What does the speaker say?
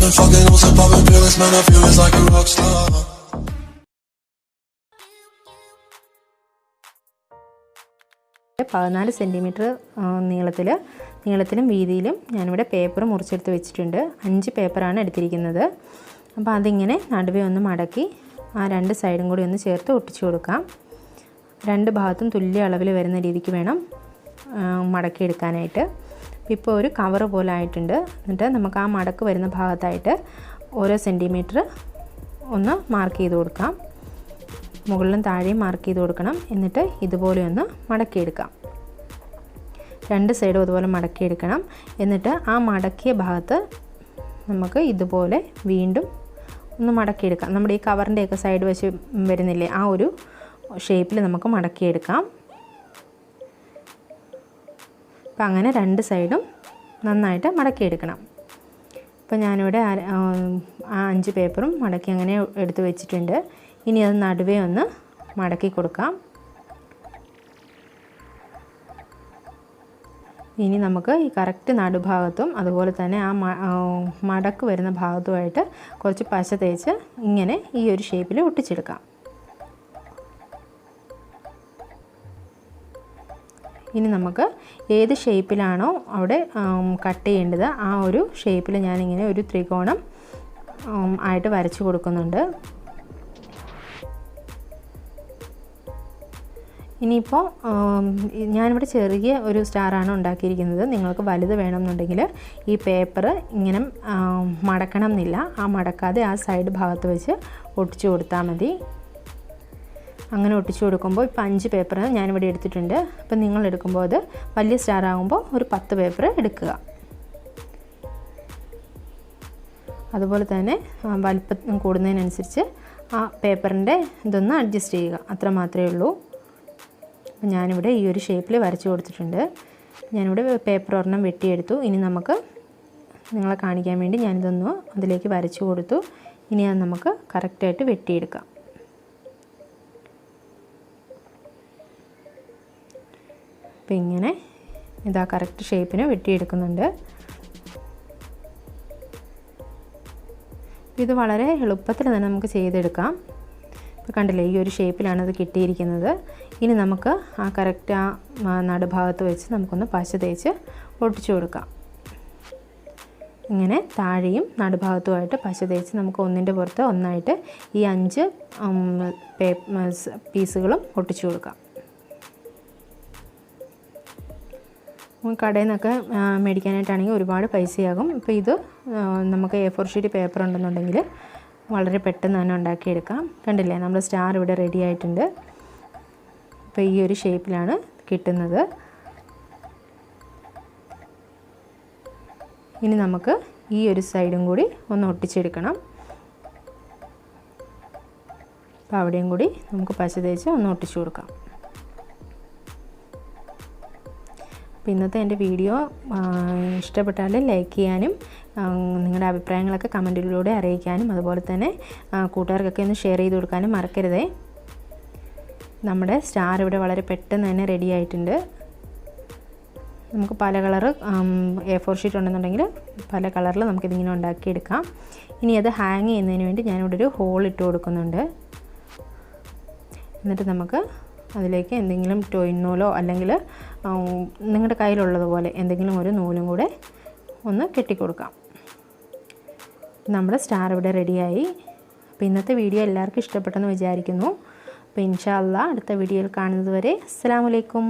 been fucking on some poppin' pills, man, I feel it's like a rock star. 14 centimetre നീളത്തിലും വീതിയിലും ഞാനിവിടെ paper മുറിച്ചെടുത്ത് വെച്ചിട്ടുണ്ട്. 5 പേപ്പറാണ് എടുത്തിരിക്കുന്നത്. അപ്പോൾ അതിങ്ങനെ നടുവേ ഒന്ന് മടക്കി ആ 2 സൈഡും കൂടി ഒന്ന് ചേർത്ത് ഒട്ടിച്ചു കൊടുക്കാം. 2 ഭാഗത്തും തുല്യ അളവിൽ വരുന്ന രീതിക്ക് വേണം മടക്കിയെടുക്കാനായിട്ട്. ഇപ്പോൾ ഒരു കവർ പോലെ ആയിട്ടുണ്ട്. എന്നിട്ട് നമുക്ക് ആ മടക്ക് വരുന്ന ഭാഗത്തായിട്ട് ഓരോ സെൻറ്റിമീറ്റർ ഒന്ന് മാർക്ക് ചെയ്ത് കൊടുക്കാം. മുകളിലും താഴെയും മാർക്ക് ചെയ്ത് കൊടുക്കണം. എന്നിട്ട് ഇതുപോലെ ഒന്ന് മടക്കിയെടുക്കാം. 2 സൈഡും അതുപോലെ മടക്കിയെടുക്കണം. എന്നിട്ട് ആ മടക്കിയ ഭാഗത്ത് നമുക്ക് ഇതുപോലെ വീണ്ടും ഒന്ന് മടക്കിയെടുക്കാം. നമ്മുടെ ഈ കവറിൻ്റെയൊക്കെ സൈഡ് വശം വരുന്നില്ലേ, ആ ഒരു ഷേപ്പിൽ നമുക്ക് മടക്കിയെടുക്കാം. അപ്പം അങ്ങനെ 2 സൈഡും നന്നായിട്ട് മടക്കിയെടുക്കണം. അപ്പോൾ ഞാനിവിടെ 5 പേപ്പറും മടക്കി അങ്ങനെ എടുത്ത് വെച്ചിട്ടുണ്ട്. ഇനി അത് നടുവേ ഒന്ന് മടക്കി കൊടുക്കാം. ഇനി നമുക്ക് ഈ കറക്റ്റ് നടുഭാഗത്തും അതുപോലെ തന്നെ ആ മടക്ക് വരുന്ന ഭാഗത്തുമായിട്ട് കുറച്ച് പശ തേച്ച് ഇങ്ങനെ ഈ ഒരു ഷേപ്പിൽ ഒട്ടിച്ചെടുക്കാം. ഇനി നമുക്ക് ഏത് ഷേപ്പിലാണോ അവിടെ കട്ട് ചെയ്യേണ്ടത് ആ ഒരു ഷേപ്പിൽ ഞാനിങ്ങനെ ഒരു ത്രികോണം ആയിട്ട് വരച്ചു കൊടുക്കുന്നുണ്ട്. ഇനിയിപ്പോൾ ഞാനിവിടെ ചെറിയ ഒരു സ്റ്റാറാണ് ഉണ്ടാക്കിയിരിക്കുന്നത്. നിങ്ങൾക്ക് വലുത് വേണമെന്നുണ്ടെങ്കിൽ ഈ പേപ്പർ ഇങ്ങനെ മടക്കണം എന്നില്ല. ആ മടക്കാതെ ആ സൈഡ് ഭാഗത്ത് വെച്ച് ഒട്ടിച്ചു കൊടുത്താൽ മതി. അങ്ങനെ ഒട്ടിച്ചു കൊടുക്കുമ്പോൾ ഇപ്പോൾ 5 പേപ്പർ ഞാനിവിടെ എടുത്തിട്ടുണ്ട്. അപ്പം നിങ്ങൾ എടുക്കുമ്പോൾ അത് വലിയ സ്റ്റാർ ആകുമ്പോൾ ഒരു 10 പേപ്പർ എടുക്കുക. അതുപോലെ തന്നെ വലിപ്പം കൂടുന്നതിനനുസരിച്ച് ആ പേപ്പറിൻ്റെ ഇതൊന്ന് അഡ്ജസ്റ്റ് ചെയ്യുക. അത്ര മാത്രമേ ഉള്ളൂ. അപ്പം ഞാനിവിടെ ഈ ഒരു ഷേപ്പിൽ വരച്ചു കൊടുത്തിട്ടുണ്ട്. ഞാനിവിടെ പേപ്പർ ഒരെണ്ണം വെട്ടിയെടുത്തു. ഇനി നമുക്ക് നിങ്ങളെ കാണിക്കാൻ വേണ്ടി ഞാനിതൊന്ന് അതിലേക്ക് വരച്ചു കൊടുത്തു. ഇനി അത് നമുക്ക് കറക്റ്റായിട്ട് വെട്ടിയെടുക്കാം. അപ്പം ഇങ്ങനെ ഇതാ കറക്റ്റ് ഷേപ്പിന് വെട്ടിയെടുക്കുന്നുണ്ട്. ഇത് വളരെ എളുപ്പത്തിൽ തന്നെ നമുക്ക് ചെയ്തെടുക്കാം. ഇപ്പോൾ കണ്ടില്ലേ, ഈ ഒരു ഷേപ്പിലാണ് അത് കിട്ടിയിരിക്കുന്നത്. ഇനി നമുക്ക് ആ കറക്റ്റ് ആ നടുഭാഗത്ത് വെച്ച് നമുക്കൊന്ന് പശ തേച്ച് ഒട്ടിച്ചു കൊടുക്കാം. ഇങ്ങനെ താഴെയും നടുഭാഗത്തുമായിട്ട് പശ തേച്ച് നമുക്ക് ഒന്നിൻ്റെ പുറത്ത് ഒന്നായിട്ട് ഈ 5 പീസുകളും ഒട്ടിച്ചു കൊടുക്കാം. കടയിൽ നിന്നൊക്കെ മേടിക്കാനായിട്ടാണെങ്കിൽ ഒരുപാട് പൈസയാകും. ഇപ്പോൾ ഇത് നമുക്ക് A4 ഷീറ്റ് പേപ്പർ ഉണ്ടെന്നുണ്ടെങ്കിൽ വളരെ പെട്ടെന്ന് തന്നെ ഉണ്ടാക്കിയെടുക്കാം. കണ്ടില്ലേ, നമ്മുടെ സ്റ്റാർ ഇവിടെ റെഡി ആയിട്ടുണ്ട്. അപ്പോൾ ഈ ഒരു ഷേപ്പിലാണ് കിട്ടുന്നത്. ഇനി നമുക്ക് ഈ ഒരു സൈഡും കൂടി ഒന്ന് ഒട്ടിച്ചെടുക്കണം. അപ്പോൾ അവിടെയും കൂടി നമുക്ക് പശ തേച്ച് ഒന്ന് ഒട്ടിച്ചു കൊടുക്കാം. അപ്പോൾ ഇന്നത്തെ എൻ്റെ വീഡിയോ ഇഷ്ടപ്പെട്ടാൽ ലൈക്ക് ചെയ്യാനും നിങ്ങളുടെ അഭിപ്രായങ്ങളൊക്കെ കമൻറ്റിലൂടെ അറിയിക്കാനും അതുപോലെ തന്നെ കൂട്ടുകാർക്കൊക്കെ ഒന്ന് ഷെയർ ചെയ്ത് കൊടുക്കാനും മറക്കരുതേ. നമ്മുടെ സ്റ്റാർ ഇവിടെ വളരെ പെട്ടെന്ന് തന്നെ റെഡി ആയിട്ടുണ്ട്. നമുക്ക് പല കളറ് A4 ഷീറ്റ് ഉണ്ടെന്നുണ്ടെങ്കിൽ പല കളറിൽ നമുക്കിതിങ്ങനെ ഉണ്ടാക്കിയെടുക്കാം. ഇനി അത് ഹാങ് ചെയ്യുന്നതിന് വേണ്ടി ഞാനിവിടെ ഒരു ഹോൾ ഇട്ട് കൊടുക്കുന്നുണ്ട്. എന്നിട്ട് നമുക്ക് അതിലേക്ക് എന്തെങ്കിലും ടോയിൻ നൂലോ അല്ലെങ്കിൽ നിങ്ങളുടെ കയ്യിലുള്ളതുപോലെ എന്തെങ്കിലും ഒരു നൂലും കൂടെ ഒന്ന് കെട്ടിക്കൊടുക്കാം. നമ്മുടെ സ്റ്റാർ ഇവിടെ റെഡിയായി. അപ്പോൾ ഇന്നത്തെ വീഡിയോ എല്ലാവർക്കും ഇഷ്ടപ്പെട്ടെന്ന് വിചാരിക്കുന്നു. അപ്പോൾ ഇൻഷാ അല്ലാഹ് അടുത്ത വീഡിയോയിൽ കാണുന്നത് വരെ അസ്സലാമു അലൈക്കും.